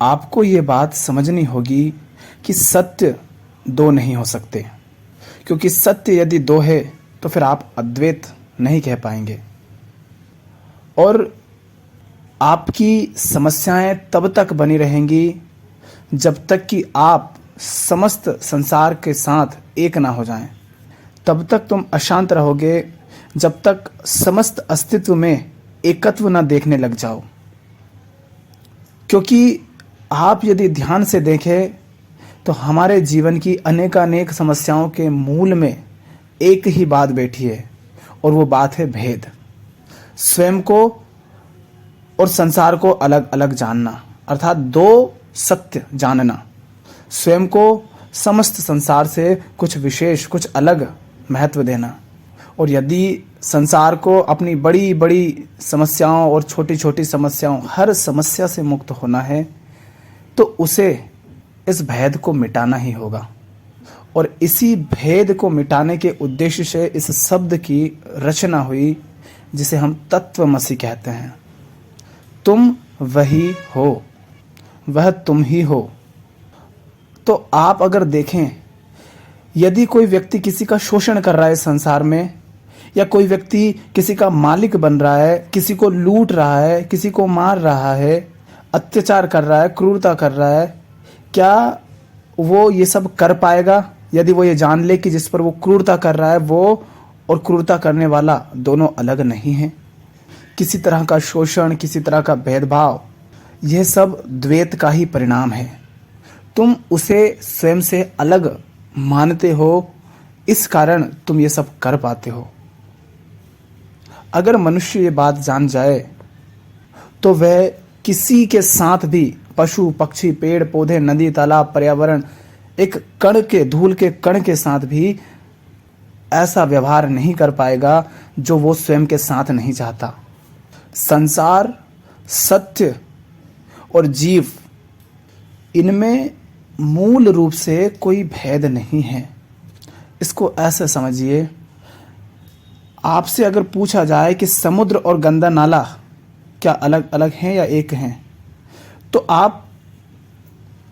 आपको ये बात समझनी होगी कि सत्य दो नहीं हो सकते, क्योंकि सत्य यदि दो है तो फिर आप अद्वैत नहीं कह पाएंगे। और आपकी समस्याएं तब तक बनी रहेंगी जब तक कि आप समस्त संसार के साथ एक ना हो जाएं। तब तक तुम अशांत रहोगे जब तक समस्त अस्तित्व में एकत्व ना देखने लग जाओ। क्योंकि आप यदि ध्यान से देखें तो हमारे जीवन की अनेकानेक समस्याओं के मूल में एक ही बात बैठी है, और वो बात है भेद। स्वयं को और संसार को अलग अलग जानना, अर्थात दो सत्य जानना। स्वयं को समस्त संसार से कुछ विशेष, कुछ अलग महत्व देना। और यदि संसार को अपनी बड़ी बड़ी समस्याओं और छोटी छोटी समस्याओं, हर समस्या से मुक्त होना है, तो उसे इस भेद को मिटाना ही होगा। और इसी भेद को मिटाने के उद्देश्य से इस शब्द की रचना हुई, जिसे हम तत्वमसि कहते हैं। तुम वही हो, वह तुम ही हो। तो आप अगर देखें, यदि कोई व्यक्ति किसी का शोषण कर रहा है संसार में, या कोई व्यक्ति किसी का मालिक बन रहा है, किसी को लूट रहा है, किसी को मार रहा है, अत्याचार कर रहा है, क्रूरता कर रहा है, क्या वो ये सब कर पाएगा यदि वो ये जान ले कि जिस पर वो क्रूरता कर रहा है वो और क्रूरता करने वाला दोनों अलग नहीं हैं? किसी तरह का शोषण, किसी तरह का भेदभाव, यह सब द्वैत का ही परिणाम है। तुम उसे स्वयं से अलग मानते हो, इस कारण तुम ये सब कर पाते हो। अगर मनुष्य ये बात जान जाए तो वह किसी के साथ भी, पशु पक्षी, पेड़ पौधे, नदी तालाब, पर्यावरण, एक कण के, धूल के कण के साथ भी ऐसा व्यवहार नहीं कर पाएगा जो वो स्वयं के साथ नहीं चाहता। संसार, सत्य और जीव, इनमें मूल रूप से कोई भेद नहीं है। इसको ऐसे समझिए, आपसे अगर पूछा जाए कि समुद्र और गंदा नाला क्या अलग अलग हैं या एक हैं, तो आप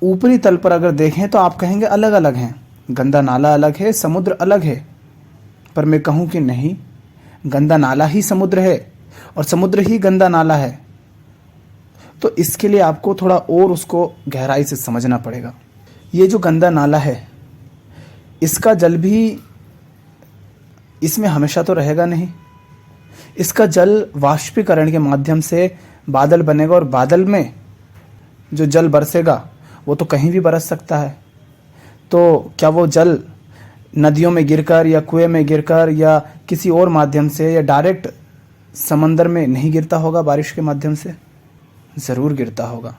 ऊपरी तल पर अगर देखें तो आप कहेंगे अलग अलग हैं। गंदा नाला अलग है, समुद्र अलग है। पर मैं कहूं कि नहीं, गंदा नाला ही समुद्र है और समुद्र ही गंदा नाला है। तो इसके लिए आपको थोड़ा और उसको गहराई से समझना पड़ेगा। ये जो गंदा नाला है, इसका जल भी इसमें हमेशा तो रहेगा नहीं। इसका जल वाष्पीकरण के माध्यम से बादल बनेगा, और बादल में जो जल बरसेगा वो तो कहीं भी बरस सकता है। तो क्या वो जल नदियों में गिरकर या कुएं में गिरकर या किसी और माध्यम से या डायरेक्ट समंदर में नहीं गिरता होगा? बारिश के माध्यम से ज़रूर गिरता होगा।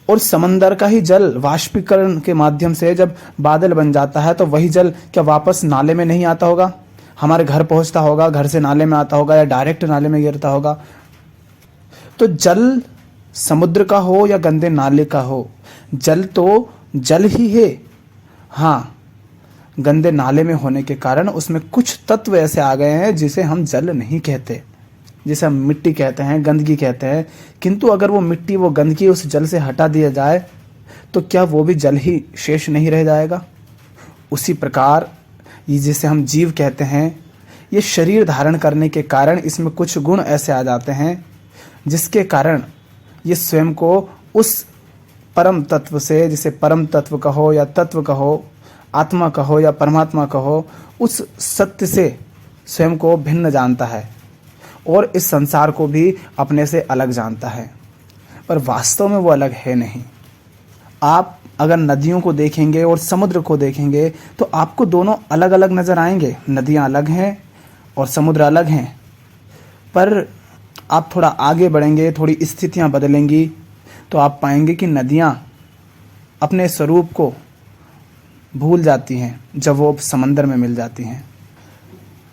और समंदर का ही जल वाष्पीकरण के माध्यम से जब बादल बन जाता है तो वही जल क्या वापस नाले में नहीं आता होगा? हमारे घर पहुंचता होगा, घर से नाले में आता होगा या डायरेक्ट नाले में गिरता होगा। तो जल समुद्र का हो या गंदे नाले का हो, जल तो जल ही है। हाँ, गंदे नाले में होने के कारण उसमें कुछ तत्व ऐसे आ गए हैं जिसे हम जल नहीं कहते, जिसे हम मिट्टी कहते हैं, गंदगी कहते हैं। किंतु अगर वो मिट्टी, वो गंदगी उस जल से हटा दिया जाए तो क्या वो भी जल ही शेष नहीं रह जाएगा? उसी प्रकार ये जिसे हम जीव कहते हैं, ये शरीर धारण करने के कारण इसमें कुछ गुण ऐसे आ जाते हैं जिसके कारण ये स्वयं को उस परम तत्व से, जिसे परम तत्व कहो या तत्व कहो, आत्मा कहो या परमात्मा कहो, उस सत्य से स्वयं को भिन्न जानता है और इस संसार को भी अपने से अलग जानता है। पर वास्तव में वो अलग है नहीं। आप अगर नदियों को देखेंगे और समुद्र को देखेंगे तो आपको दोनों अलग अलग नज़र आएंगे। नदियाँ अलग हैं और समुद्र अलग हैं। पर आप थोड़ा आगे बढ़ेंगे, थोड़ी स्थितियाँ बदलेंगी, तो आप पाएंगे कि नदियाँ अपने स्वरूप को भूल जाती हैं जब वो समंदर में मिल जाती हैं।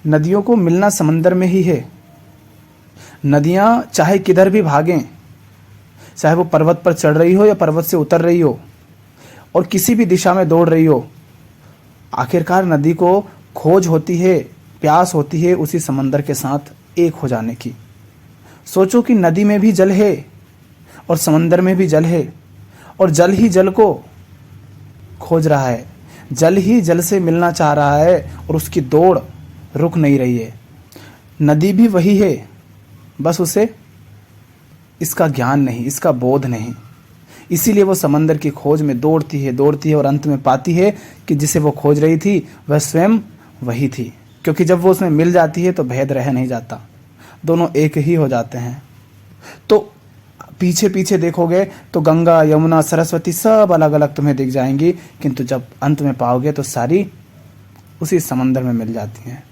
नदियों को मिलना समंदर में ही है। नदियाँ चाहे किधर भी भागें, चाहे वो पर्वत पर चढ़ रही हो या पर्वत से उतर रही हो और किसी भी दिशा में दौड़ रही हो, आखिरकार नदी को खोज होती है, प्यास होती है उसी समंदर के साथ एक हो जाने की। सोचो कि नदी में भी जल है और समंदर में भी जल है, और जल ही जल को खोज रहा है, जल ही जल से मिलना चाह रहा है और उसकी दौड़ रुक नहीं रही है। नदी भी वही है, बस उसे इसका ज्ञान नहीं, इसका बोध नहीं। इसीलिए वो समंदर की खोज में दौड़ती है और अंत में पाती है कि जिसे वो खोज रही थी वह स्वयं वही थी। क्योंकि जब वो उसमें मिल जाती है तो भेद रह नहीं जाता, दोनों एक ही हो जाते हैं। तो पीछे पीछे देखोगे तो गंगा, यमुना, सरस्वती सब अलग अलग तुम्हें दिख जाएंगी, किंतु जब अंत में पाओगे तो सारी उसी समंदर में मिल जाती हैं।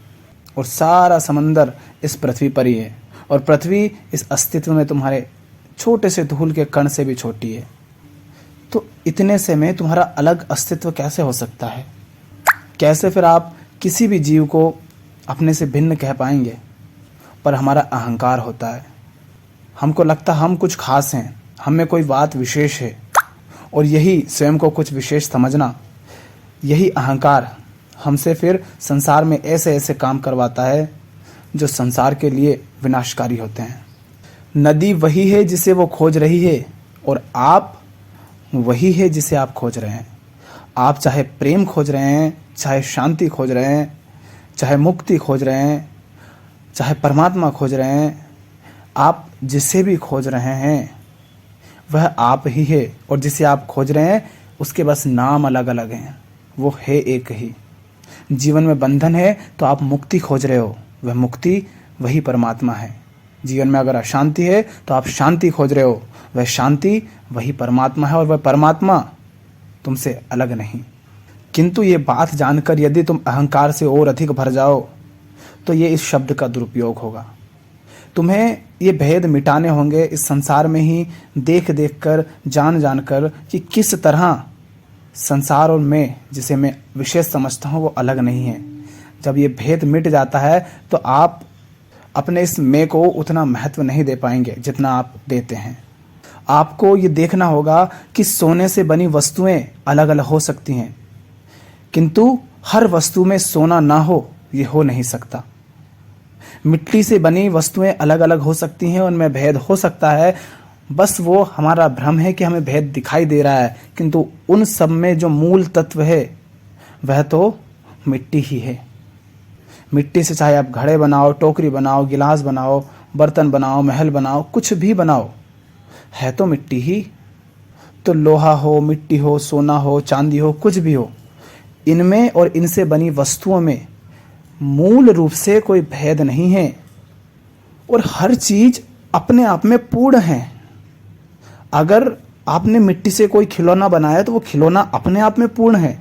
और सारा समंदर इस पृथ्वी पर ही है, और पृथ्वी इस अस्तित्व में तुम्हारे छोटे से धूल के कण से भी छोटी है। तो इतने से में तुम्हारा अलग अस्तित्व कैसे हो सकता है? कैसे फिर आप किसी भी जीव को अपने से भिन्न कह पाएंगे? पर हमारा अहंकार होता है, हमको लगता हम कुछ खास हैं, हम में कोई बात विशेष है, और यही स्वयं को कुछ विशेष समझना, यही अहंकार हमसे फिर संसार में ऐसे ऐसे काम करवाता है जो संसार के लिए विनाशकारी होते हैं। नदी वही है जिसे वो खोज रही है, और आप वही है जिसे आप खोज रहे हैं। आप चाहे प्रेम खोज रहे हैं, चाहे शांति खोज रहे हैं, चाहे मुक्ति खोज रहे हैं, चाहे परमात्मा खोज रहे हैं, आप जिसे भी खोज रहे हैं वह आप ही है। और जिसे आप खोज रहे हैं उसके बस नाम अलग अलग हैं, वो है एक ही। जीवन में बंधन है तो आप मुक्ति खोज रहे हो, वह मुक्ति वही परमात्मा है। जीवन में अगर अशांति है तो आप शांति खोज रहे हो, वह शांति वही परमात्मा है, और वह परमात्मा तुमसे अलग नहीं। किंतु ये बात जानकर यदि तुम अहंकार से और अधिक भर जाओ तो ये इस शब्द का दुरुपयोग होगा। तुम्हें ये भेद मिटाने होंगे इस संसार में ही, देख देख कर, जान जान कर कि किस तरह संसार और मैं, जिसे मैं विशेष समझता हूँ, वो अलग नहीं है। जब ये भेद मिट जाता है तो आप अपने इस मैं को उतना महत्व नहीं दे पाएंगे जितना आप देते हैं। आपको ये देखना होगा कि सोने से बनी वस्तुएं अलग अलग हो सकती हैं, किंतु हर वस्तु में सोना ना हो ये हो नहीं सकता। मिट्टी से बनी वस्तुएं अलग अलग हो सकती हैं, उनमें भेद हो सकता है, बस वो हमारा भ्रम है कि हमें भेद दिखाई दे रहा है, किंतु उन सब में जो मूल तत्व है वह तो मिट्टी ही है। मिट्टी से चाहे आप घड़े बनाओ, टोकरी बनाओ, गिलास बनाओ, बर्तन बनाओ, महल बनाओ, कुछ भी बनाओ, है तो मिट्टी ही। तो लोहा हो, मिट्टी हो, सोना हो, चांदी हो, कुछ भी हो, इनमें और इनसे बनी वस्तुओं में मूल रूप से कोई भेद नहीं है, और हर चीज अपने आप में पूर्ण है। अगर आपने मिट्टी से कोई खिलौना बनाया तो वो खिलौना अपने आप में पूर्ण है।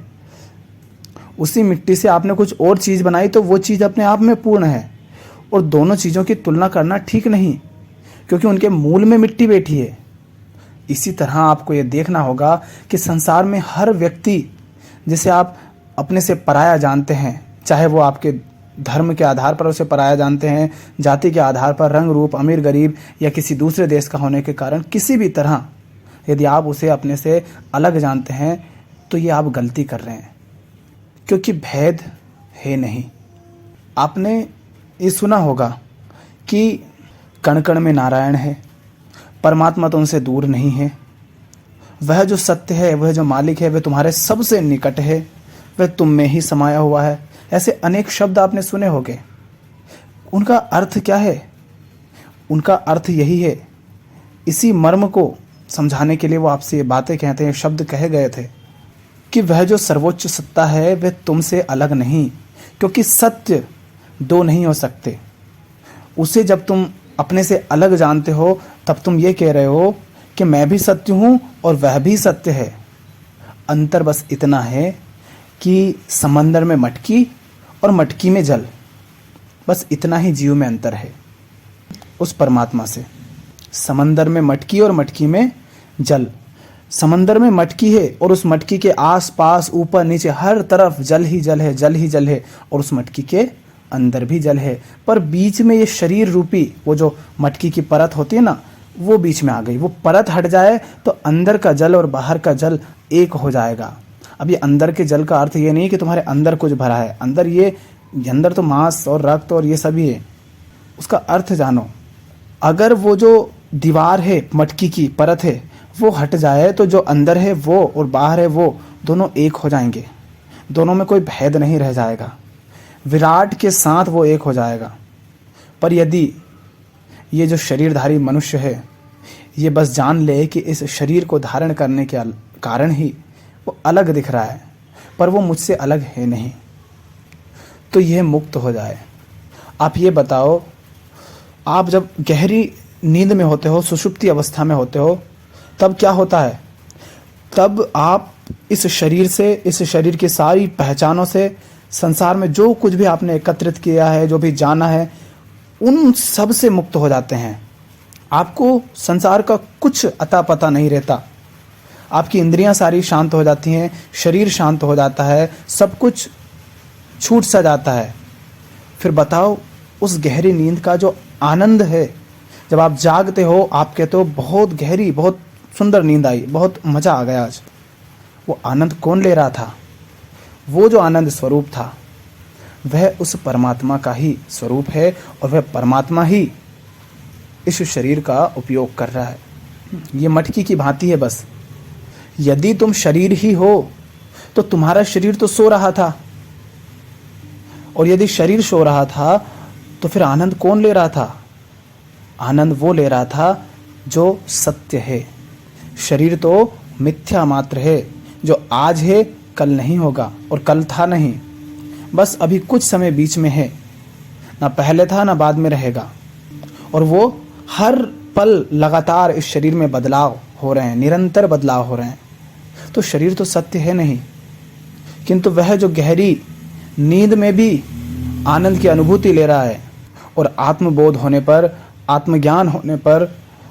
उसी मिट्टी से आपने कुछ और चीज बनाई तो वो चीज अपने आप में पूर्ण है। और दोनों चीजों की तुलना करना ठीक नहीं, क्योंकि उनके मूल में मिट्टी बैठी है। इसी तरह आपको ये देखना होगा कि संसार में हर व्यक्ति जिसे आप अपने से पराया जानते हैं, चाहे वो आपके धर्म के आधार पर उसे पराया जानते हैं, जाति के आधार पर, रंग रूप, अमीर गरीब या किसी दूसरे देश का होने के कारण, किसी भी तरह यदि आप उसे अपने से अलग जानते हैं तो ये आप गलती कर रहे हैं, क्योंकि भेद है नहीं। आपने ये सुना होगा कि कण कण में नारायण है, परमात्मा तो उनसे दूर नहीं है। वह जो सत्य है, वह जो मालिक है, वह तुम्हारे सबसे निकट है, वह तुम में ही समाया हुआ है। ऐसे अनेक शब्द आपने सुने होंगे। उनका अर्थ क्या है? उनका अर्थ यही है। इसी मर्म को समझाने के लिए वो आपसे ये बातें कहते हैं, शब्द कहे गए थे कि वह जो सर्वोच्च सत्ता है वह तुमसे अलग नहीं, क्योंकि सत्य दो नहीं हो सकते। उसे जब तुम अपने से अलग जानते हो तब तुम ये कह रहे हो कि मैं भी सत्य हूं और वह भी सत्य है। अंतर बस इतना है कि समंदर में मटकी और मटकी में जल, बस इतना ही जीव में अंतर है उस परमात्मा से। समंदर में मटकी और मटकी में जल। समंदर में मटकी है और उस मटकी के आस पास, ऊपर नीचे, हर तरफ जल ही जल है, जल ही जल है, और उस मटकी के अंदर भी जल है। पर बीच में ये शरीर रूपी वो जो मटकी की परत होती है ना, वो बीच में आ गई। वो परत हट जाए तो अंदर का जल और बाहर का जल एक हो जाएगा। अब ये अंदर के जल का अर्थ ये नहीं कि तुम्हारे अंदर कुछ भरा है, अंदर तो मांस और रक्त और ये सभी है। उसका अर्थ जानो। अगर वो जो दीवार है, मटकी की परत है, वो हट जाए तो जो अंदर है वो और बाहर है वो दोनों एक हो जाएंगे। दोनों में कोई भेद नहीं रह जाएगा। विराट के साथ वो एक हो जाएगा। पर यदि ये जो शरीरधारी मनुष्य है ये बस जान ले कि इस शरीर को धारण करने के कारण ही वो अलग दिख रहा है, पर वो मुझसे अलग है नहीं, तो यह मुक्त हो जाए। आप ये बताओ, आप जब गहरी नींद में होते हो, सुषुप्ति अवस्था में होते हो, तब क्या होता है? तब आप इस शरीर से, इस शरीर की सारी पहचानों से, संसार में जो कुछ भी आपने एकत्रित किया है, जो भी जाना है, उन सब से मुक्त हो जाते हैं। आपको संसार का कुछ अता पता नहीं रहता। आपकी इंद्रियां सारी शांत हो जाती हैं, शरीर शांत हो जाता है, सब कुछ छूट सा जाता है। फिर बताओ, उस गहरी नींद का जो आनंद है, जब आप जागते हो आप कहते हो बहुत गहरी, बहुत सुंदर नींद आई, बहुत मज़ा आ गया आज। वो आनंद कौन ले रहा था? वो जो आनंद स्वरूप था वह उस परमात्मा का ही स्वरूप है, और वह परमात्मा ही इस शरीर का उपयोग कर रहा है। ये मटकी की भांति है बस। यदि तुम शरीर ही हो तो तुम्हारा शरीर तो सो रहा था, और यदि शरीर सो रहा था तो फिर आनंद कौन ले रहा था? आनंद वो ले रहा था जो सत्य है। शरीर तो मिथ्या मात्र है, जो आज है कल नहीं होगा, और कल था नहीं, बस अभी कुछ समय बीच में है, ना पहले था ना बाद में रहेगा। और वो हर पल लगातार इस शरीर में बदलाव हो रहे हैं, निरंतर बदलाव हो रहे हैं। तो शरीर तो सत्य है नहीं, किंतु वह जो गहरी नींद में भी आनंद की अनुभूति ले रहा है, और आत्मबोध होने पर, आत्मज्ञान होने पर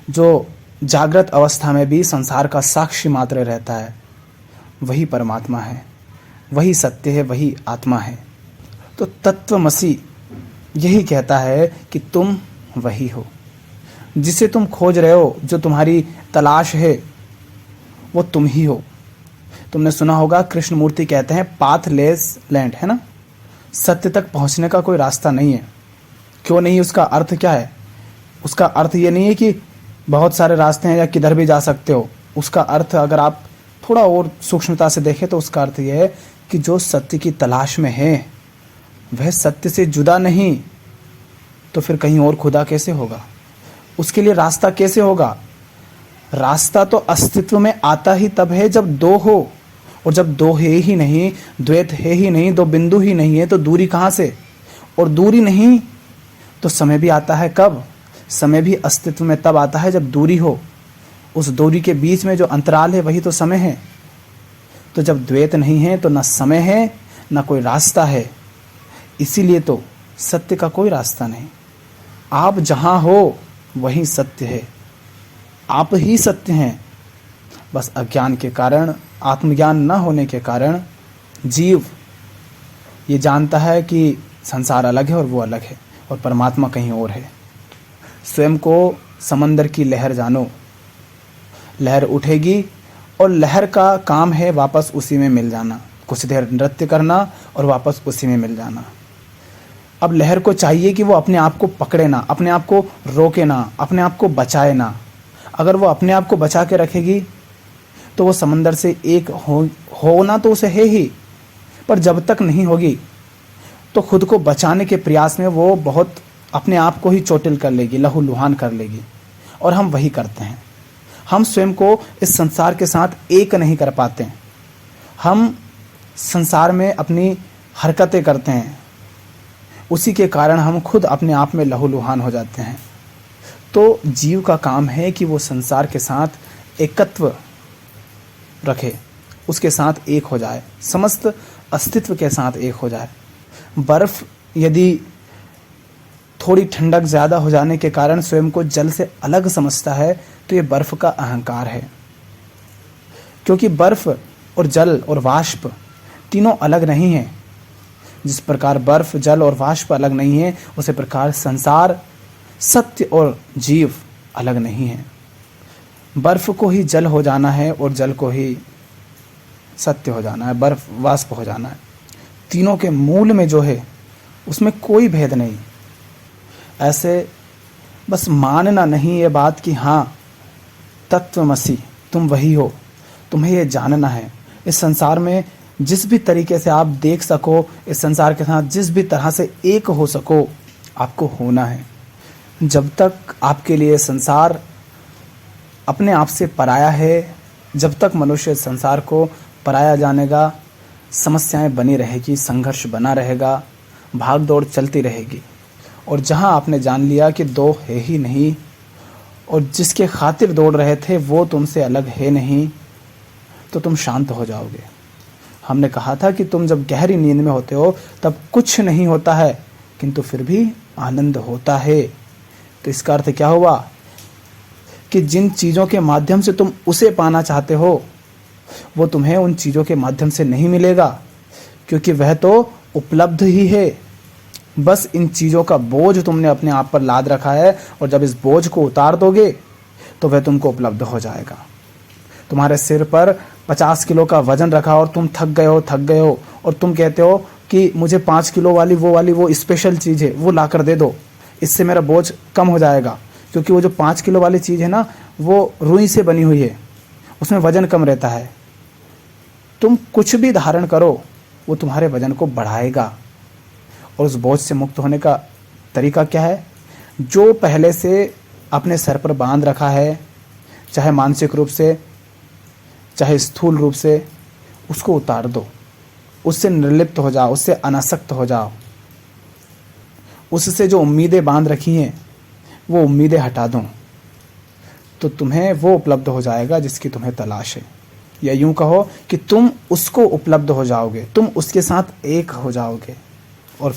जो जागृत अवस्था में भी संसार का साक्षी मात्र रहता है, वही परमात्मा है, वही सत्य है, वही आत्मा है। तो तत्वमसि यही कहता है कि तुम वही हो जिसे तुम खोज रहे हो, जो तुम्हारी तलाश है वो तुम ही हो। तुमने सुना होगा कृष्णमूर्ति कहते हैं पाथलेस लैंड, है ना? सत्य तक पहुंचने का कोई रास्ता नहीं है। क्यों नहीं? उसका अर्थ क्या है? उसका अर्थ ये नहीं है कि बहुत सारे रास्ते हैं या किधर भी जा सकते हो। उसका अर्थ अगर आप थोड़ा और सूक्ष्मता से देखें तो उसका अर्थ यह है कि जो सत्य की तलाश में है वह सत्य से जुदा नहीं, तो फिर कहीं और खुदा कैसे होगा? उसके लिए रास्ता कैसे होगा? रास्ता तो अस्तित्व में आता ही तब है जब दो हो, और जब दो है ही नहीं, द्वैत है ही नहीं, दो बिंदु ही नहीं है, तो दूरी कहाँ से? और दूरी नहीं तो समय भी आता है कब? समय भी अस्तित्व में तब आता है जब दूरी हो। उस दूरी के बीच में जो अंतराल है वही तो समय है। तो जब द्वैत नहीं है तो ना समय है ना कोई रास्ता है। इसीलिए तो सत्य का कोई रास्ता नहीं। आप जहाँ हो वही सत्य है, आप ही सत्य हैं। बस अज्ञान के कारण, आत्मज्ञान न होने के कारण जीव ये जानता है कि संसार अलग है और वो अलग है, और परमात्मा कहीं और है। स्वयं को समंदर की लहर जानो। लहर उठेगी और लहर का काम है वापस उसी में मिल जाना, कुछ देर नृत्य करना और वापस उसी में मिल जाना। अब लहर को चाहिए कि वो अपने आप को पकड़े ना, अपने आप को रोके ना, अपने आप को बचाए ना। अगर वो अपने आप को बचा के रखेगी तो वो समंदर से एक होना तो उसे है ही, पर जब तक नहीं होगी तो खुद को बचाने के प्रयास में वो बहुत अपने आप को ही चोटिल कर लेगी, लहूलुहान कर लेगी। और हम वही करते हैं। हम स्वयं को इस संसार के साथ एक नहीं कर पाते। हम संसार में अपनी हरकतें करते हैं, उसी के कारण हम खुद अपने आप में लहूलुहान हो जाते हैं। तो जीव का काम है कि वो संसार के साथ एकत्व रखे, उसके साथ एक हो जाए, समस्त अस्तित्व के साथ एक हो जाए। बर्फ यदि थोड़ी ठंडक ज़्यादा हो जाने के कारण स्वयं को जल से अलग समझता है तो ये बर्फ का अहंकार है। क्योंकि बर्फ और जल और वाष्प तीनों अलग नहीं हैं। जिस प्रकार बर्फ, जल और वाष्प अलग नहीं है, उसी प्रकार संसार, सत्य और जीव अलग नहीं है। बर्फ को ही जल हो जाना है और जल को ही सत्य हो जाना है, बर्फ वाष्प हो जाना है। तीनों के मूल में जो है उसमें कोई भेद नहीं। ऐसे बस मानना नहीं ये बात कि हाँ तत्वमसि, तुम वही हो। तुम्हें ये जानना है। इस संसार में जिस भी तरीके से आप देख सको, इस संसार के साथ जिस भी तरह से एक हो सको, आपको होना है। जब तक आपके लिए संसार अपने आप से पराया है, जब तक मनुष्य संसार को पराया जानेगा, समस्याएं बनी रहेगी, संघर्ष बना रहेगा, भाग दौड़ चलती रहेगी। और जहां आपने जान लिया कि दो है ही नहीं, और जिसके खातिर दौड़ रहे थे वो तुमसे अलग है नहीं, तो तुम शांत हो जाओगे। हमने कहा था कि तुम जब गहरी नींद में होते हो तब कुछ नहीं होता है, किंतु फिर भी आनंद होता है। तो इसका अर्थ क्या हुआ कि जिन चीज़ों के माध्यम से तुम उसे पाना चाहते हो वो तुम्हें उन चीज़ों के माध्यम से नहीं मिलेगा, क्योंकि वह तो उपलब्ध ही है। बस इन चीज़ों का बोझ तुमने अपने आप पर लाद रखा है, और जब इस बोझ को उतार दोगे तो वह तुमको उपलब्ध हो जाएगा। तुम्हारे सिर पर 50 किलो का वजन रखा और तुम थक गए हो, और तुम कहते हो कि मुझे 5 किलो वाली वो स्पेशल चीज़ है, वो ला कर दे दो, इससे मेरा बोझ कम हो जाएगा। क्योंकि वो जो 5 किलो वाली चीज़ है ना, वो रुई से बनी हुई है, उसमें वजन कम रहता है। तुम कुछ भी धारण करो वो तुम्हारे वजन को बढ़ाएगा। और उस बोझ से मुक्त होने का तरीका क्या है? जो पहले से अपने सर पर बांध रखा है, चाहे मानसिक रूप से चाहे स्थूल रूप से, उसको उतार दो। उससे निर्लिप्त हो जाओ, उससे अनासक्त हो जाओ। उससे जो उम्मीदें बांध रखी हैं वो उम्मीदें हटा दो, तो तुम्हें वो उपलब्ध हो जाएगा जिसकी तुम्हें तलाश है। या यूं कहो कि तुम उसको उपलब्ध हो जाओगे, तुम उसके साथ एक हो जाओगे। और